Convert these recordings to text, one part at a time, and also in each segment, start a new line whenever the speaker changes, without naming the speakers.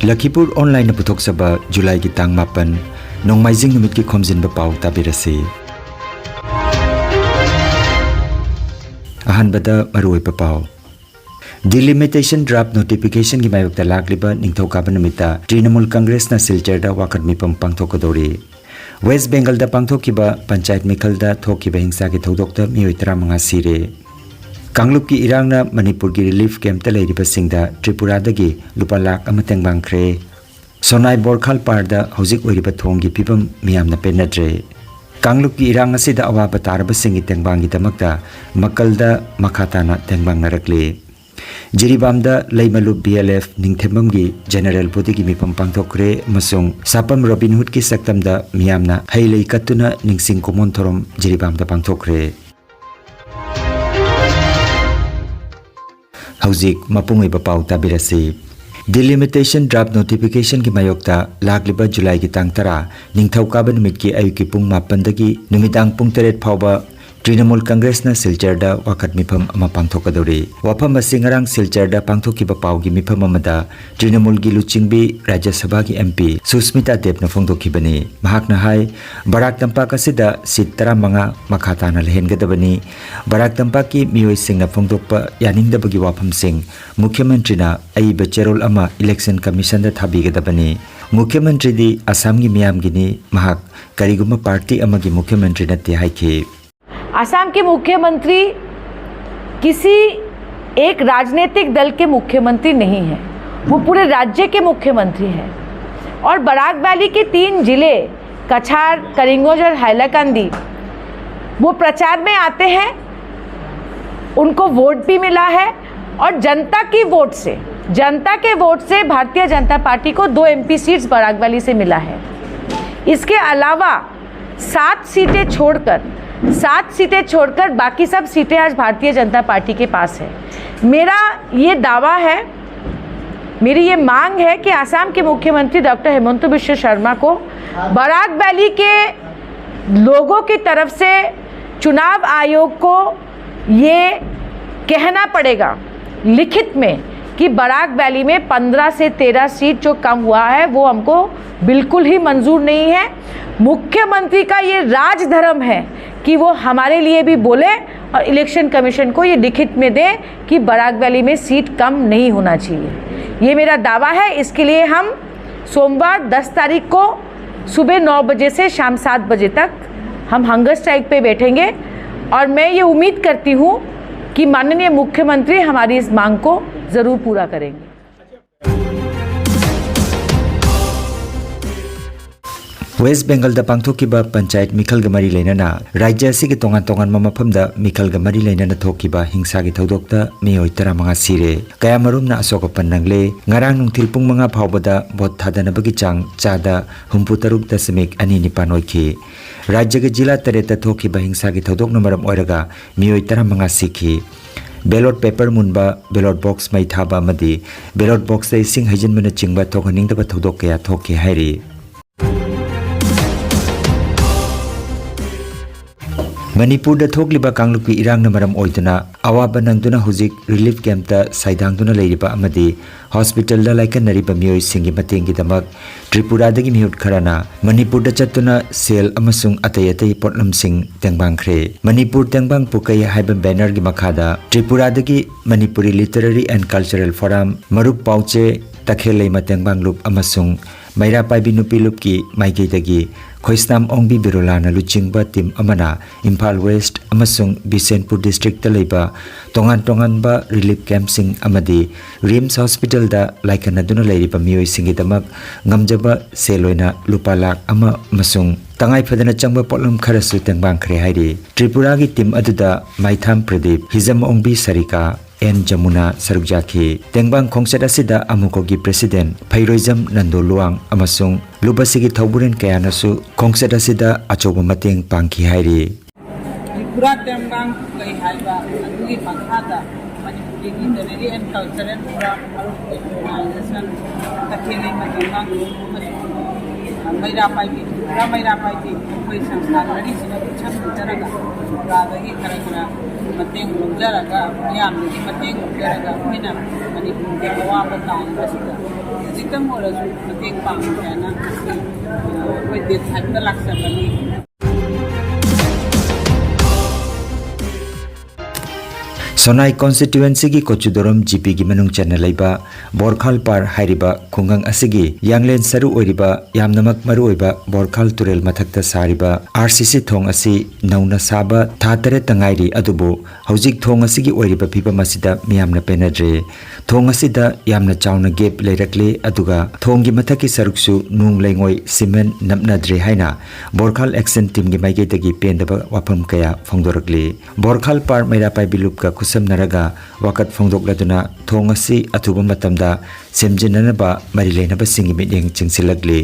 Lakhipur online पुथोक्सब जुलाई की तांग मापन नोंगमाइजिंग नुमित की खोमजिनबा पाउ ताबिरसी अहनबदा मरुओइबा पाउ डिलिमिटेशन ड्राफ्ट नोटिफिकेशन की मायokta लाकलिबा निंगथौकाबा नुमिता तृणमूल कांग्रेस ना सिलचरदा वाकट मिपम पांगथोकदोरी वेस्ट बेंगल दा पांगथोकिबा पंचायत मिखलदा थोकिबा हिंसा की थौदोकता मियोइ 35 सिरे कांगलुप की इरांगना मणिपुर की रिलीफ कैंप ता लेरिबा सिंगदा त्रिपुरा दगी लुपा लाख अमा तेंगबांख्रे सोनाई बोरखाल पारदा हौजिक ओइरिबा थोंगी फिबम मियामना पेनद्रे कांगलुप की इरांग असिदा अवाबा तारबा सिंगी तेंगबांगी दमकता मकलदा मखाताना तेंगबांगनरकले जिरीबामदा लैमलुप BLF निंगथेमम की जनरल बॉडी की मिपम पांगथोकरे मसुंग सापम रॉबिनहुड की सक्तमदा मियामना हैलै कत्तुना निंगसिंग कोमोन थोरम जिरीबामदा पांगथोकरे हौजिक मपुंगइबा पाउ ताबिरसी डिलिमिटेशन ड्राफ्ट नोटिफिकेशन की मायokta लाकलिबा जुलाई की तांग 10 निंगथौकाबा नुमित की अयुकी पुंग 9 दगी नुमिदांग पुंग 3 फाउबा तृणमूल कांग्रेस ना सिलचरदा वाकट मिफम अमा पांगथोकदोरी वाफम असि ngarang सिलचरदा पांगथोकिबा पाउ की मिफम अमदा तृणमूल की लुचिंगबी राज्य सभा की MP सुस्मिता देव ना फोंदोखिबनी महाकना हाय बराक तंपाक असिदा सीट 35 मखाताना लहेनगदबनी बराक तंपाक की मियोइ सिंगना फोंदोकपा यानिंगदबगी वाफम सिंग मुख्यमंत्री ना अइबा चेरोल अमा इलेक्शन कमीशन दा थाबीगदबनी मुख्यमंत्री दी असम की मियाम गिनी महाक करिगुमा पार्टी अमा की मुख्यमंत्री नते हाइखी
असम के मुख्यमंत्री किसी एक राजनीतिक दल के मुख्यमंत्री नहीं है, वो पूरे राज्य के मुख्यमंत्री हैं। और बराक वैली के 3 जिले कछार, करिंगोज और हैलाकंदी वो प्रचार में आते हैं, उनको वोट भी मिला है और जनता के वोट से भारतीय जनता पार्टी को 2 MP सीट्स बराक वैली से मिला है। इसके अलावा 7 सीटें छोड़कर बाकी सब सीटें आज भारतीय जनता पार्टी के पास है। मेरा ये दावा है, मेरी ये मांग है कि असम के मुख्यमंत्री डॉक्टर हेमंत बिश्व शर्मा को बराक वैली के लोगों की तरफ से चुनाव आयोग को ये कहना पड़ेगा लिखित में कि बराक वैली में 15 से 13 सीट जो कम हुआ है वो हमको बिल्कुल ही मंजूर नहीं है। मुख्यमंत्री का ये राजधर्म है कि वो हमारे लिए भी बोले और इलेक्शन कमीशन को ये लिखित में दे कि बराक वैली में सीट कम नहीं होना चाहिए। ये मेरा दावा है। इसके लिए हम सोमवार 10 तारीख को सुबह 9 बजे से शाम 7 बजे तक हम हंगर स्ट्राइक पे बैठेंगे और मैं ये उम्मीद करती हूँ कि माननीय मुख्यमंत्री हमारी इस मांग को ज़रूर पूरा करेंगे।
वेस्ट बेंगल दा पांगथोकिबा पंचायत मिखल गमरी लेनना राज्य असि के तोंगान तोंगान मफमदा मिखल गमरी लेनना थोकिबा हिंसा की थौदोकता मियोइ 35 सिरे कया मरुमना अशोक पन्नंगले ngarang nungthil pung 5 फावबदा भोट थादनबगी चांग चादा 63.2 निपान ओइखि राज्य के जिला 3 थोकिबा हिंसा की थौदोकना मरम ओइरगा मियोइ 35 सिखि बैलेट पेपर मुनबा बैलेट बॉक्स मै थाबा मदी बैलेट बॉक्स दे सिंग हजनमना चिंगबा थोखनिंगदबा थौदोक कया थोकि हाइरि मणिपुर दा थोकलिबा कांगलुप की इरांगना मरम ओइदना अवाबा नंगदुना हुजिक रिलीफ कैंप ता साइदांगदुना लेरिबा अमदी हॉस्पिटल दा लाइकनरिबा मियोइ सिंगी मतेंगी दमक त्रिपुरा दगी मिहुट खराना मणिपुर दा चतुना सेल अमसुंग अतय अतय पोटलम सिंग तेंगबांख्रे मणिपुर तेंगबांग पुकई हाइबा बैनर की मखादा त्रिपुरा दगी Manipuri literary and cultural forum मरुप पाउचे तखेलै मतेंगबांग लुप अमसुंग मैरा पाइबी नुपी लुप की माइगेदगी खोइस्नाम ओंबी बिरोलाना लुचिंगबा टीम अमना इम्फाल वेस्ट अमसुंग बिसेनपुर डिस्ट्रिक्ट तलेबा तोंगान तोंगानबा रिलीफ कैंप सिंग अमदी रिम्स हॉस्पिटल दा लाइकनदुना लेरिबा मियोइ सिंगिदमक ngamjaba सेलोइना लुपा लाख अमा मसुंग तंगाई फदना चंगबा पोलम खरसु तेंगबांख्रे हाइरि त्रिपुरा की टीम अदुदा माइथाम प्रदीप हिजम ओंबी सरिका एन जमुना सरुजाखी तेंगबांग खोंगसेट असिदा अमुको की प्रेसिडेंट फैरोइजम नंदो लुआंग अमसुंग लुबसिगी थौबुरेन कयानसु खोंगसेट असिदा अचोबा मतेंग पांखी हाइरि
त्रिपुरा तेंगबांग कै हाइबा अदुगी पंखादा Manipuri literary and cultural forum organization तखेलै मतेंगबांग मैरा पाइबी कोई संस्था लड़ी सिना छम जरगा रादगी खरखरा मतेंग लुजरगा मियाम की मतेंग लुजरगा फिना मणिपुर के अवाब तान बसदा खजितम ओरसु मतेंग पांगना कोई डेट हाइबदा लाक्सबनी
सोनाई कॉन्स्टिट्यूएंसी की कोचुदोरम जीपी की मनुंग चन्ना लेबा बोरखाल पार हाइरिबा खुंगंग असिगी यांगलेन सरू ओइरिबा यामनमक मरु ओइबा बोरखाल तुरेल मथक्ता सारिबा आरसीसी थोंग असि नौना साबा थातरे तंगाइरी अदुबो हौजिक थोंग असिगी ओइरिबा फिबा मसिदा मियामना पेनद्रे थोंग असिदा यामना चाउना गेप लेरकले अदुगा थोंगी मथकी सरुकसु नुंग लेंगोय सिमेंट नमनद्रे हाइना बोरखाल एक्शन टीम की माइगेदगी पेंदबा वाफम कया फोंदोरकले बोरखाल पार मैरापाई बिलुप का कुसमनरगा वकत फोंदोकलदुना थोंग असि अथुबा मतमदा सेमजिननबा मरि लेनबा सिंगी मिटिंग चिंसिलगले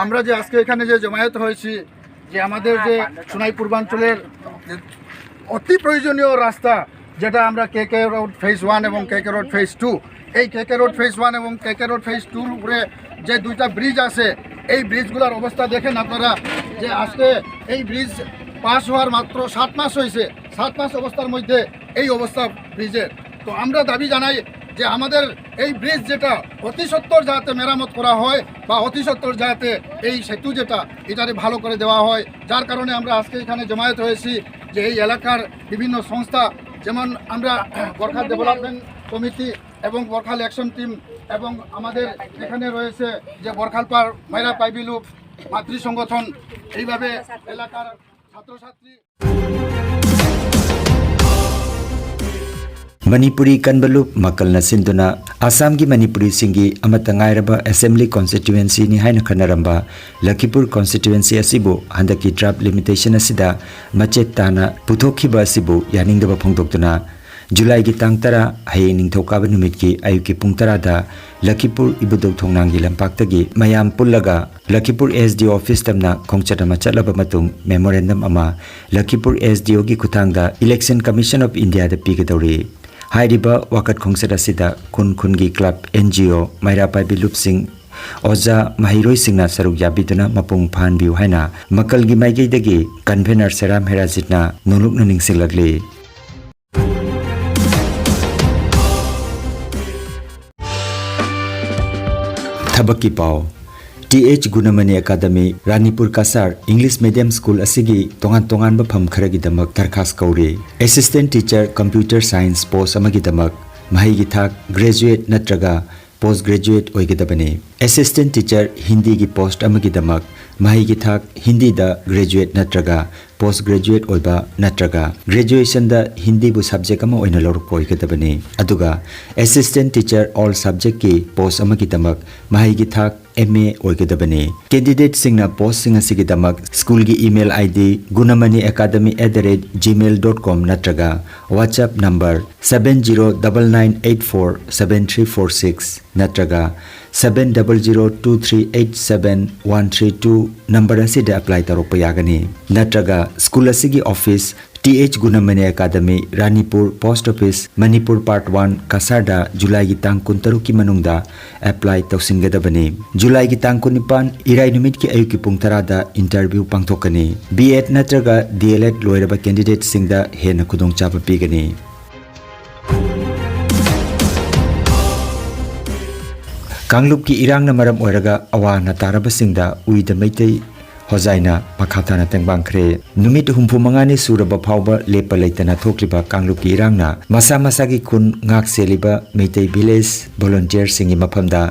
আমরা যে আজকে এখানে যে জমায়েত হয়েছি যে আমাদের যে সোনাই পূর্বাঞ্চলের অতি প্রয়োজনীয় রাস্তা যেটা আমরা কেকে রোড ফেজ 1 এবং কেকে রোড ফেজ 2 এই কেকে রোড ফেজ 1 এবং কেকে রোড ফেজ 2 উপরে যে দুইটা ব্রিজ আছে এই ব্রিজগুলোর অবস্থা দেখেন আপনারা যে আজকে এই ব্রিজ পাস হওয়ার মাত্র 7 মাস হয়েছে 7 মাস অবস্থার মধ্যে এই অবস্থা ব্রিজের তো আমরা দাবি জানাই যে আমাদের এই ব্রিজ যেটা অতি সত্বর যাতে মেরামত করা হয় বা অতি সত্বর যাতে এই সেতু যেটা এটারে ভালো করে দেওয়া হয় যার কারণে আমরা আজকে এখানে জমায়েত হয়েছি যে এই এলাকার বিভিন্ন সংস্থা যেমন আমরা বরখাল ডেভেলপমেন্ট কমিটি এবং বরখাল অ্যাকশন টিম এবং আমাদের এখানে রয়েছে যে বরখাল পার মাইরা পাইবিলুপ মাতৃ সংগঠন এইভাবে এলাকার ছাত্রছাত্রী
मणिपुरी कनबलुप मकलना सिंदुना आसाम की मणिपुरी सिंगी अमतंगायरबा असेंबली कॉन्स्टिट्यूएंसी नि हाइन खनरंबा लखीपुर कॉन्स्टिट्यूएंसी असिबु हंदकी ड्राफ्ट लिमिटेशन असिदा मचेत ताना पुथोखिबा असिबु यानिंगदबा फोंदोक्तुना जुलाई की तांग तरा हये निंगथौकाब नुमित की अयुकी पुंग तरादा लखीपुर इबुदौ थोंनांगी लंपाक्तगी मयाम पुल्लगा लखीपुर एसडीओ ऑफिस तमना खोंगचट अमा चलबा मतुंग मेमोरेंडम अमा लखीपुर एसडीओ की खुथांगदा इलेक्शन कमीशन ऑफ इंडिया दा पीगदौरी हाइरिबा वकत खोंगसद असिदा खुन खुनगी क्लब एनजीओ मैरापाई बिलुप सिंह ओजा महिरोई सिंगना सरुक याबिदुना मपुंग फानबिउ हाइना मकलगी माइगेदगी कन्वेनर सेराम हेराजितना नुलुकना निंगसिंगलगले थबकी पाओ TH Gunamani academy Ranipur Kasar English medium school असिगी तोंगान तोंगान बफम खरगी दमक दरखास कौरे assistant teacher computer science post अमगी दमक महिगी थाक ग्रेजुएट नत्रगा पोस्ट ग्रेजुएट ओइगदबने असिस्टेंट टीचर हिंदी की पोस्ट अमगी दमक महिगी थाक हिंदी दा ग्रेजुएट नत्रगा पोस्ट ग्रेजुएट ओइबा नत्रगा ग्रेजुएशन दा हिंदी बु सब्जेक्ट अमा ओइना लौरक ओइगदबने अदुगा असिस्टेंट टीचर ऑल सब्जेक्ट की पोस्ट अमगी दमक महिगी थाक MA ओइगदबने कैंडिडेट सिंगना पोस्ट सिंग असिगी दमक स्कूल की ईमेल आईडी gunamani@gmail.com नत्रगा व्हाट्सएप नंबर 7099847346 नत्रगा 7002387132 नंबर असिदा अप्लाई तरोप यागनी नत्रगा स्कूल असिगी office TH Gunamani academy Ranipur post office Manipur part 1 कासारदा जुलाई की तांग 13 की मनुंगदा अप्लाई तौसिनगदबनी जुलाई की तांग 19 इराई निमित की अयुकी पुंग तरादा इंटरव्यू पांगथोकनी B.Ed नत्रगा D.LED लोयरबा कैंडिडेट सिंगदा हेन खुदोंग चाबा पीगनी कांगलुप की इरांग मरम ओरगा अवा नतारबा सिंगदा उइद मैतै होजाइना मखाताना तेंबांखरे नुमित हुंफु मंगानी सुरबा फावबा लेपा लेतना थोक्लिबा कांगलुप की इरांगना मसा मसा की खुन ngak सेलिबा मैतै विलेज वॉलंटियर सिंगी मफमदा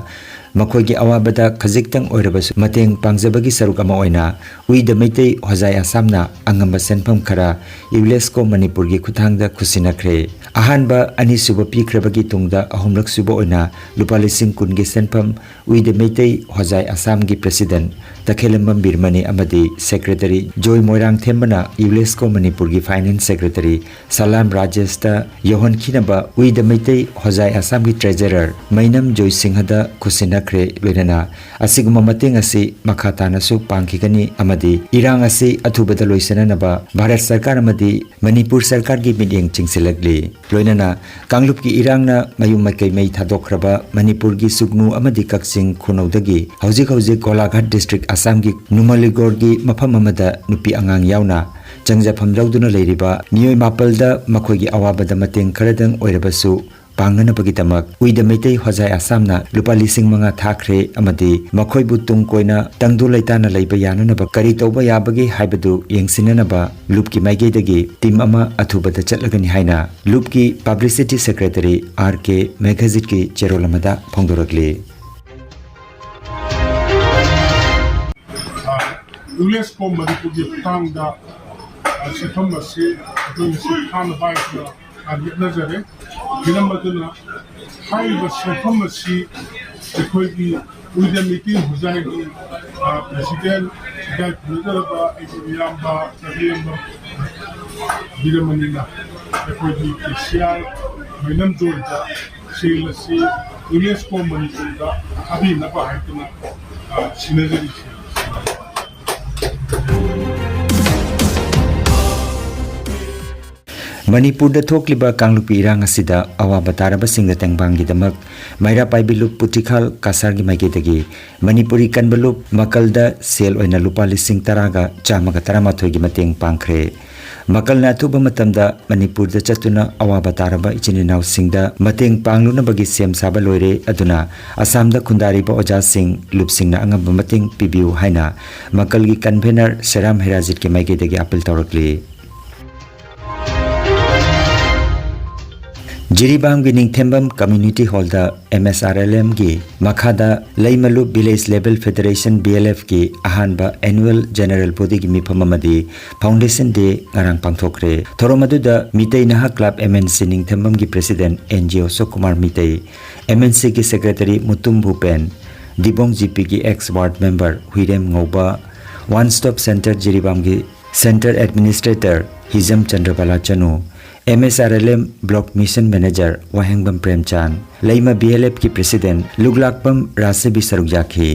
मखोगी अवाबदा खजिक्तंग ओइरबसु मतेंग पांगजबगी सरुक अमा ओइना उइद मैतै होजाइ आसामना अंगamba सेनफम खरा युनेस्को मणिपुर की खुथांगदा खुसिनखरे अहानबा अनिसुबा पीख्रबगी तुंगदा अहुमलक सुबा ओइना लुपा लिसिंग कुनगी सेनफम उइद मैतै होजाइ आसाम की प्रेसिडेंट तखेलम्बम बिरमनी अमदी सेक्रेटरी जोय मोइरांग थेमबना युनेस्को मणिपुर की फाइनेंस सेक्रेटरी सलाम राजेश यौहन खिनबा उइद मैतै होजाइ आसाम की ट्रेजरर मैनम जोय सिंहदा खुसिनखरे लोइनना असिगुम मतेंग असि मखातानसु पांखिगनी अमदी इरांग असि अथुबदा लोइसननबा भारत सरकार अमदी मणिपुर सरकार की मिटिंग चिंगसिलगली लोइनना कांगलुप की इरांगना मयुम मकै मै थादोखरबा मणिपुर की सुगनु अमदी कक्सिंग खुनौदगी हौजिक हौजिक गोलाघाट डिस्ट्रिक्ट असम की नुमलीगोर की मफम अमदा नुपी अंगांग यावना चंगजाफम लौदुना लेरिबा मियोय मापलदा मखोगी अवाबदा मतेंग खरदंग ओइरबसु पांगनबगीदमक उइद मेतै हजाय आसामना लुपा लिसिंग मंगा थाखरे अमदि मखोइबु तुंग कोइना तंगदु लैताना लैबा याननबा करी तौबा याबगे हाइबदु येंसिननबा लुपकी माइगेदगी टीम अमा अथुबदा चटलगनि हाइना लुपकी पब्लिसिटी सेक्रेटरी आर.के. मेघजिटकी चेरोलमदा फोंदोरगले
UNESCO Manipur Tangda Sitamasi, Hana Baikna, and Nazare, Ginamaduna, Haiba Sitamasi, the Kogi, with the meeting, Huzagi, President, that Nuzaba, Yamba, Tariamba, Ginamanina, the Kogi, Isial, Minam Georgia, Silasi, UNESCO Manipur, Abina Baikna, Sinazari.
Manipur थोकलिबा कांगलुपी इरांग असिदा अवाबा तारबा सिंग तेंगबांगीदमक माइरा पाइबिलुप पुटिखाल कासारगी माइगेदगी मणिपुरी कनबलुप मकलदा सेल ओइना लुपा लिसिंग तरागा चामगा तरामाथोइगी मतेंग पांखरे मकलना अथुबा मतमदा मणिपुरदा चतुना अवाबा तारबा इचिनिनाव सिंगदा मतेंग पांगलुनबगी सेम साबा लोइरे अदुना असमदा खुंदारिबा ओजा सिंग लुपसिंगना अंगब मतेंग पिबिउ हाइना मकलगी कन्वेनर सेराम हेराजित के माइगेदगी अपील तौरकली जिरीबाम की निंगथेंबम कम्युनिटी हॉल दा MSRLM की मखादा लैमलुप विलेज लेवल फेडरेशन BLF की अहानबा एनुअल जनरल बॉडी की मिफममदी फाउंडेशन डे ngarang पांगथोखरे थोरोमदुदा मितै नहा क्लब MNC निंगथेंबम की प्रेसिडेंट NGO सुकुमार मितै MNC की सेक्रेटरी मुतुम भूपेन दिबोंग GP की एक्स वार्ड मेंबर हुइरेम ngौबा वन स्टॉप सेंटर जिरीबाम की centre administrator Hijam Chandrabala Chanu MSRLM block mission manager Wahengbam Premchand Laima BLF की प्रेसिडेंट लुगलाकबम रासेबी सरुजाखी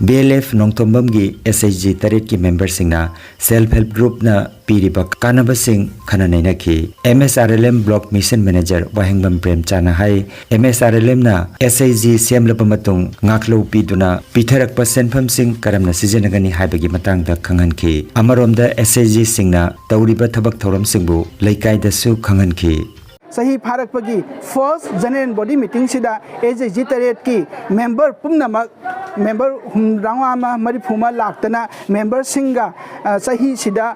BLF नोंगथोंबम की SHG तरेट की मेंबर सिंगना सेल्फ हेल्प ग्रुप ना पीरिबा कानबा सिंग खननैनखी MSRLM block mission manager Wahengbam Premchand हाई MSRLM ना SHG सेमलपमतुंग ngaklo piduna pitharaकpa सेनफम सिंग करमना सिजनगनी हाइबगी मतंगदा खंगनखी अमरोमदा SHG सिंगना तौरिबा थबक थौरम सिंगबु लैकाइदसु खंगनखी
सही फारकपगी फर्स्ट जनरल बॉडी मीटिंग सिदा SHG तरेट की मेंबर पुमनमक मेंबर हुमरांगामा मरिफुमा लाक्तना मेंबर सिंगा सही सिदा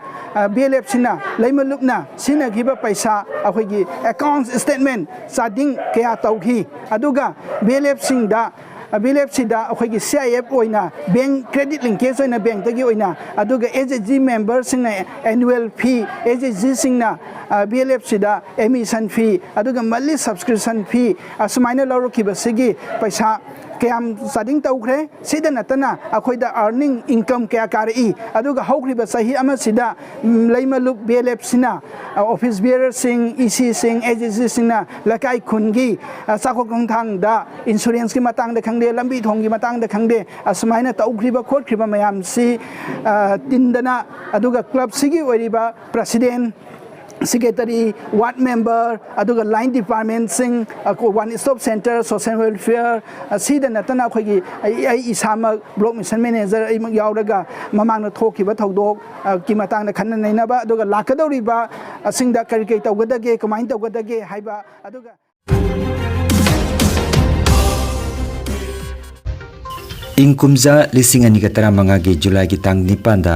BLF सिना लैमलुपना सिनगिबा पैसा अखोगी अकाउंट स्टेटमेंट चार्जिंग कया तौखी अदुगा BLF सिंगदा BLF सिदा अखोगी CIF ओइना बैंक क्रेडिट लिंकेज ओइना बैंक तगी ओइना अदुगा SHG मेंबर सिंगना एनुअल फी SHG सिंगना BLF सिदा एमिशन फी अदुगा मल्ली सब्सक्रिप्शन फी असमाइना लौरखिबसिगी पैसा कयाम चार्जिंग तौखरे सिदा नतना अखोइदा अर्निंग इनकम कया कारी अदुगा हौखरिबा सही अमा सिदा लैमलुप BLF सिना ऑफिस बियर सिंग EC सिंग SHG सिंगना लकाई खुनगी साखोखंथांगदा इंश्योरेंस की मतंगदा खंगदे लंबी थोंगी मतंगदा खंगदे असमाइना तौखरिबा खोखरिबा मयाम सि तिंदना अदुगा क्लब सिगी ओरिबा प्रेसिडेंट सेक्रेटरी वार्ड मेंबर अदुगा लाइन डिपार्टमेंट सिंग one stop centre social welfare सिदा नतना अखोगी इसामक ब्लॉक मिशन मैनेजर अइमक यावरगा ममांगना थोखिबा थौदोक की मतंगदा खननैनबा अदुगा लाकदौरिबा सिंगदा करि करि तौगदगे कमाइन तौगदगे हाइबा अदुगा
इंकुमजा लिसिंग अनिगा तरा मंगा की जुलाई की तांग निपांदा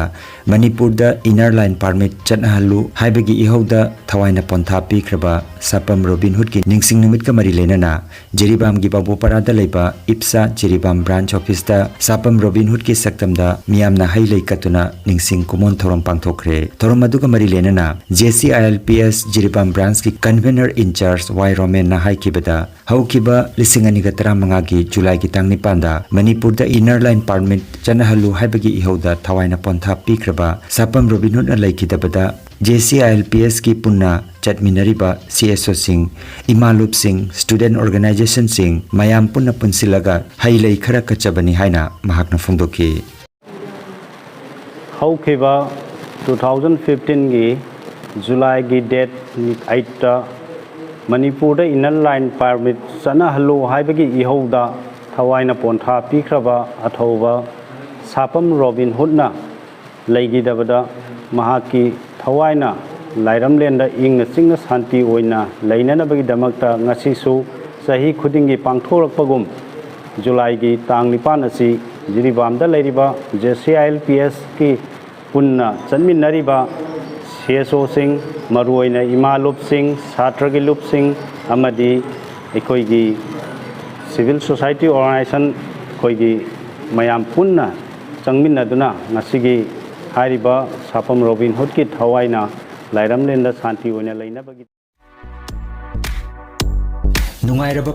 मणिपुर दा इनर लाइन परमिट चटनाहलु हाइबगी इहोदा थवाइना पोंथा पीख्रबा सपम रोबिनहुड की निंगसिंग निमित का मरी लेना जिरीबाम की बाबू परादा लेबा इप्सा जिरीबाम ब्रांच ऑफिस दा सपम रोबिनहुड की सक्तमदा मियामना हाई लेकतुना निंगसिंग कुमोन थोरम पांगथोखरे थोरम मदुगा मरी लेना JCILPS जिरीबाम ब्रांच की कन्वेनर इंचार्ज वाई रोमेन ना हाई किबदा हौकिबा लिसिंग अनिगा तरा मंगा की जुलाई की तांग निपांदा मणिपुर दा इनर लाइन परमिट चटनाहलु हाइबगी इहोदा थवाइना पोंथा पीख्रबा सपम रोबिनहुड ना लेखिदबदा JCILPS की पुन्ना चटमिनरिबा CSO सिंह इमालुप सिंह स्टूडेंट ऑर्गेनाइजेशन सिंह मयाम पुन्ना पुनसिलगा हाइलै खरा कचबनी हाइना महाकना फोंदोखी
हौखिबा 2015 की जुलाई की डेट 8 ता मणिपुर दा इनर लाइन परमिट चटनाहलु हाइबगी इहोदा थवाइना पोंथा पीख्रबा अथौबा सापम रोबिनहुड ना लैगिदबदा महाकी थवाइना लाइरमलेंदा इंग सिंग शांति ओइना लैननबगी दमकता ngasisu सही खुदिंगी पांगथोरकपगुम जुलाई की तांग निपान असी जिरीबामदा लेरिबा JCILPS की पुन्ना चन्मिन्नरिबा CSO सिंह मरुओइना इमा लुप सिंह छात्रगी लुप सिंह अमदी अखोइगी सिविल सोसाइटी ऑर्गेनाइजेशन अखोइगी मयाम पुन्ना चंगमिन्नदुना ngasiगी हारिबा सापम रॉबिन हुड की थवाइना लाइरमलेंदा शांति ओइना लेनाबगी
नुंगाइरबा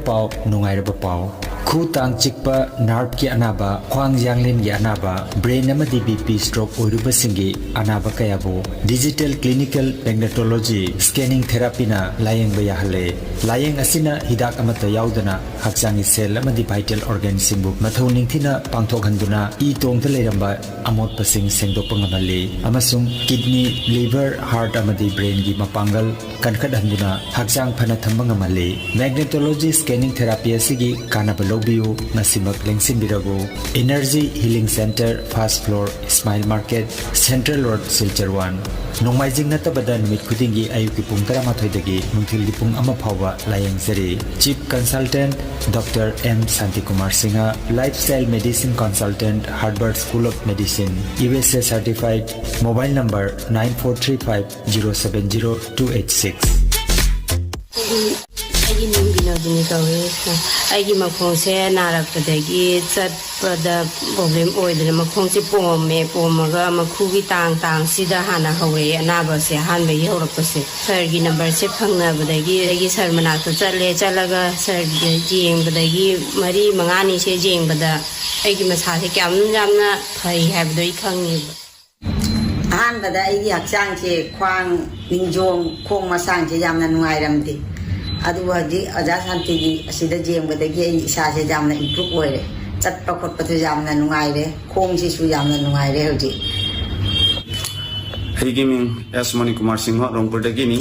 पाव खु तांग चिकपा नार्व की अनाबा ख्वांग यांगलेन की अनाबा ब्रेन अमदी BP स्ट्रोक ओरुबा सिंगी अनाबा कयाबो digital clinical magnetology scanning therapy ना लायंग बयाहले लायंग असिना हिदाक अमत याउदना हक्चांगी सेल अमदी वाइटल ऑर्गन सिंबु मथौ निंथिना पांथोखंदुना ई तोंगद लेरंबा अमोट पसिंग सेंगदोप ngamalle amasung kidney liver heart amadi brain gi mapangal kankhad handuna hakchang phana thamba ngamalle magnetology scanning therapy असigi kanaba lobiu nasimak lengsin birago energy healing centre first floor smile market central road Silchar 1 नोंमाइजिंग नतबदा निमित खुदिंगी अयुकी पुंग 13 दगी नुंथिलगी पुंग अमा फावबा लायंग जरी chief consultant doctor M Shanti Kumar Singh lifestyle medicine consultant Harvard school of medicine USA certified mobile number 9435070286
ꯑꯩꯒꯤ ꯃꯤꯡ ꯕꯤꯅꯣꯗꯤꯅꯤ ꯀꯧꯏ ꯑꯩꯒꯤ ꯃꯈꯣꯡꯁꯦ ꯅꯥꯔꯛꯄꯗꯒꯤ ꯆꯠꯄꯗ ꯄ꯭ꯔꯣꯕ꯭ꯂꯦꯝ ꯑꯣꯏꯗꯅ ꯃꯈꯣꯡꯁꯦ ꯄꯣꯝꯃꯒ ꯃꯈꯨꯒꯤ ꯇꯥꯡꯁꯤꯗ ꯍꯥꯟꯅ ꯍꯧꯔꯛꯑꯦ ꯑꯅꯥꯕꯁꯦ ꯑꯍꯥꯟꯕꯒꯤ ꯍꯧꯔꯛꯄꯁꯦ ꯁꯔꯒꯤ ꯅꯝꯕꯔꯁꯦ ꯐꯪꯅꯕꯗꯒꯤ ꯑꯩꯒꯤ ꯁꯔ ꯃꯅꯥꯛꯇ ꯆꯠꯂꯒ ꯁꯔ ꯌꯦꯡꯕꯗꯒꯤ 4-5ꯅꯤꯁꯦ ꯌꯦꯡꯕꯗ ꯑꯩꯒꯤ ꯃꯁꯥꯁꯦ ꯌꯥꯝꯅ ꯐꯩ ꯍꯥꯏꯕꯗꯣ ꯑꯩ ꯈꯪꯉꯦꯕ
ꯑꯍꯥꯟꯕꯗ ꯑꯩꯒꯤ ꯍꯛꯆꯥꯡꯁꯦ ꯈ꯭ꯋꯥꯡ ꯅꯤꯡꯖꯣꯝ ꯈꯣꯡ ꯃꯁꯥꯡꯁꯦ ꯌꯥꯝꯅ ꯅꯨꯡꯉꯥꯏꯔꯝꯗꯦ ꯑꯗꯨꯕꯨ ꯍꯧꯖꯤꯛ ꯑꯣꯖꯥ ꯁꯥꯟꯇꯤꯒꯤ ꯑꯁꯤꯗ ꯌꯦꯡꯕꯗꯒꯤ ꯑꯩ ꯏꯁꯥꯁꯦ ꯌꯥꯝꯅ ꯏꯝꯄ꯭ꯔꯨꯞ ꯑꯣꯏꯔꯦ ꯆꯠꯄ ꯈꯣꯠꯄꯁꯨ ꯌꯥꯝꯅ ꯅꯨꯡꯉꯥꯏꯔꯦ ꯈꯣꯡꯁꯤꯁꯨ ꯌꯥꯝꯅ ꯅꯨꯡꯉꯥꯏꯔꯦ ꯍꯧꯖꯤꯛ
ꯑꯩꯒꯤ ꯃꯤꯡ S ꯃꯅꯤꯀꯨꯃꯥꯔ ꯁꯤꯡꯍ ꯔꯣꯡꯄꯨꯔꯗꯒꯤꯅꯤ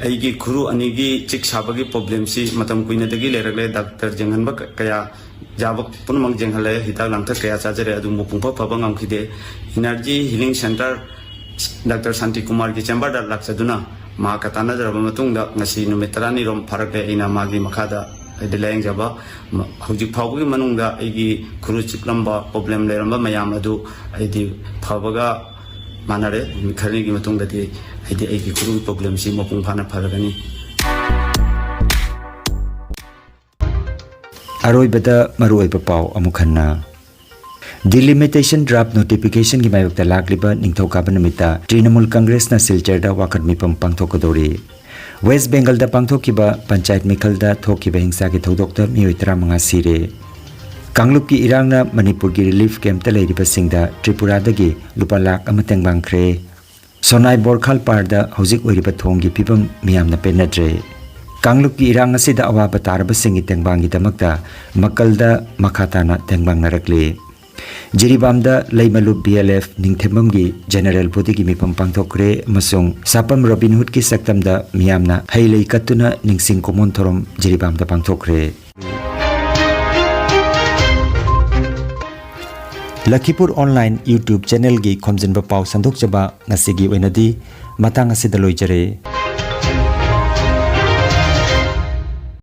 ꯑꯩꯒꯤ ꯈꯨꯔꯨ ꯑꯅꯤꯒꯤ ꯆꯤꯛ ꯁꯥꯕꯒꯤ ꯄ꯭ꯔꯣꯕ꯭ꯂꯦꯝꯁꯤ ꯃꯇꯝ ꯀꯨꯏꯅꯗꯒꯤ ꯂꯩꯔꯛꯂꯦ ꯗꯥꯛꯇꯔ ꯌꯦꯡꯍꯟꯕ ꯀꯌꯥ ꯌꯥꯕ ꯄꯨꯝꯅꯃꯛ ꯌꯦꯡꯍꯜꯂꯦ ꯍꯤꯗꯥꯛ ꯂꯥꯡꯊꯛ ꯀꯌꯥ ꯆꯥꯖꯔꯦ ꯑꯗꯨꯕꯨ ꯄꯨꯡꯐ ꯐꯕ ꯉꯝꯈꯤꯗꯦ ꯏꯅꯔꯖꯤ ꯍꯤꯂꯤꯡ ꯁꯦꯟꯇꯔ ꯗꯥꯛꯇꯔ ꯁꯥꯟꯇꯤ ꯀꯨꯃꯥꯔꯒꯤ ꯆꯦꯝꯕꯔꯗ ꯂꯥꯛꯆꯗꯨꯅ ꯃꯍꯥꯛꯀ ꯇꯥꯟꯅꯖꯔꯕ ꯃꯇꯨꯡꯗ ꯉꯁꯤ ꯅꯨꯃꯤꯠ 10ꯅꯤꯔꯣꯝ ꯐꯥꯔꯛꯂꯦ ꯑꯩꯅ ꯃꯥꯒꯤ ꯃꯈꯥꯗ ꯂꯥꯌꯦꯡꯖꯕ ꯍꯧꯖꯤꯛ ꯐꯥꯎꯕꯒꯤ ꯃꯅꯨꯡꯗ ꯑꯩꯒꯤ ꯈꯨꯔꯨ ꯆꯤꯛꯂꯝꯕ ꯄ꯭ꯔꯣꯕ꯭ꯂꯦꯝ ꯂꯩꯔꯝꯕ ꯃꯌꯥꯝ ꯑꯗꯨ ꯑꯩꯗꯤ ꯐꯕꯒ ꯃꯥꯟꯅꯔꯦ ꯅꯨꯃꯤꯠ ꯈꯔꯅꯤꯒꯤ ꯃꯇꯨꯡꯗꯗꯤ ꯑꯩꯒꯤ ꯈꯨꯔꯨꯒꯤ ꯄ꯭ꯔꯣꯕ꯭ꯂꯦꯝꯁꯤ ꯃꯄꯨꯡ ꯐꯥꯅ ꯐꯔꯒꯅꯤ
अरोइबदा मरुओइबा पाव अमुखन्ना डिलिमिटेशन ड्राफ्ट नोटिफिकेशन की मायक्ता लाक्लिबा निंगथौकाबा नमिता तृणमूल कांग्रेस ना सिलचरदा वाकट मिपम पांगथोकदोरी वेस्ट बेंगल दा पांगथोकिबा पंचायत मिखलदा थोकिबा हिंसा के थौदोकता मियोय 15 सिरे कांगलुप की इरांगना मणिपुर की रिलीफ कैंप ता लेरिबा सिंगदा त्रिपुरादगी लुपा लाख अमा तेंगबांखरे सोनाई बोरखाल पारदा हौजिक ओइरिबा थोंगी फिबम मियामना पेनद्रे कांगलुप की इरांग असिदा अवाबा तारबा सिंगी तेंगबांगी दमकता मक्कलदा मखाताना तेंगबांगनरकले जिरीबामदा लैमलुप BLF निंगथेममगी जनरल बॉडी की मिपम पांगथोकरे मसोंग सापम रॉबिन हुड की सक्तमदा मियामना हैलै कत्तुना निंगसिंग कोमोन theorem जिरीबामदा पांगथोकरे Lakhipur online YouTube channel की खोमजिनबा पाव संदोकजबा ngasi gi oinadi matang asida loijare।